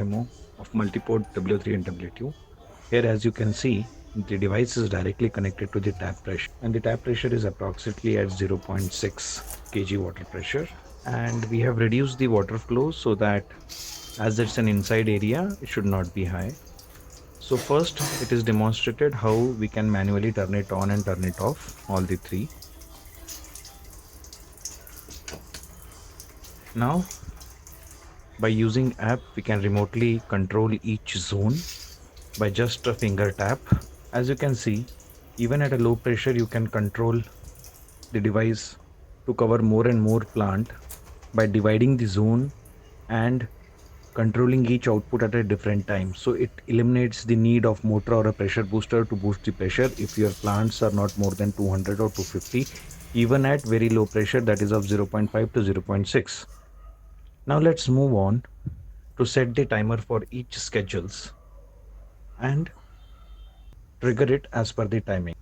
Demo of Multiport W3 and W2. Here, as you can see, the device is directly connected to the tap pressure, and the tap pressure is approximately at 0.6 kg water pressure. And we have reduced the water flow so that as it's an inside area, it should not be high. So first, it is demonstrated how we can manually turn it on and turn it off, all the three. Now, by using app, we can remotely control each zone by just a finger tap. As you can see, even at a low pressure, you can control the device to cover more and more plant by dividing the zone and controlling each output at a different time. So it eliminates the need of motor or a pressure booster to boost the pressure if your plants are not more than 200 or 250, even at very low pressure, that is of 0.5 to 0.6. Now let's move on to set the timer for each schedules and trigger it as per the timing.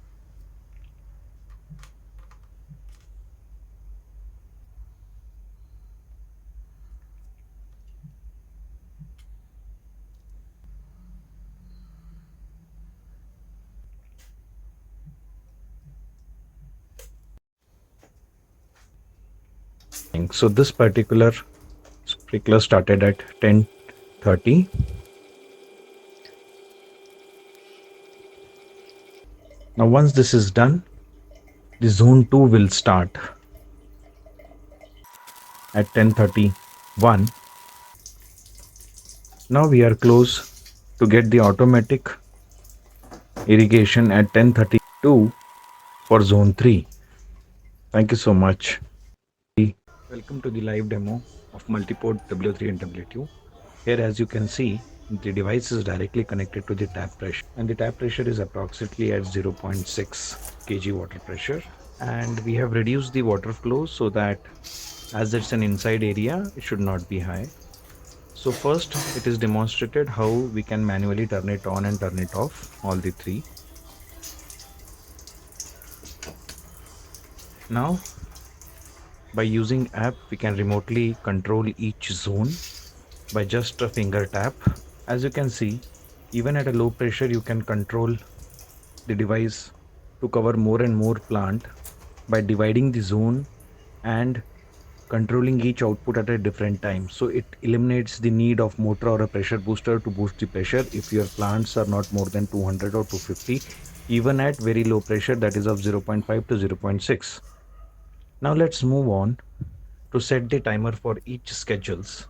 So this particular sprinkler started at 10:30. Now once this is done, the zone 2 will start at 10:31. Now we are close to get the automatic irrigation at 10:32 for zone 3. Thank you so much. Welcome to the live demo of Multiport W3 and W2. Here, as you can see, the device is directly connected to the tap pressure, and the tap pressure is approximately at 0.6 kg water pressure. And we have reduced the water flow so that as it's an inside area, it should not be high. So first, it is demonstrated how we can manually turn it on and turn it off, all the three. Now, by using app, we can remotely control each zone by just a finger tap. As you can see, even at a low pressure, you can control the device to cover more and more plant by dividing the zone and controlling each output at a different time. So it eliminates the need of motor or a pressure booster to boost the pressure if your plants are not more than 200 or 250, even at very low pressure, that is of 0.5 to 0.6. Now let's move on to set the timer for each schedules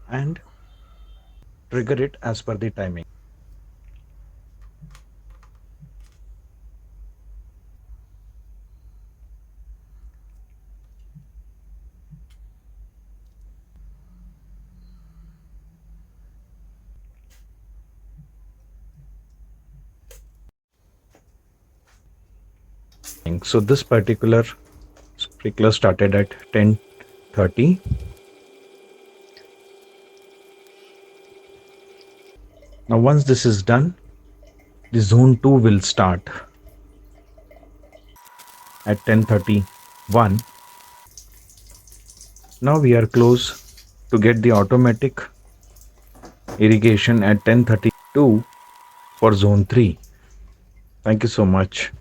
and trigger it as per the timing. So this particular sprinkler started at 10:30. Now once this is done, the zone 2 will start at 10:31. Now we are close to get the automatic irrigation at 10:32 for zone 3. Thank you so much.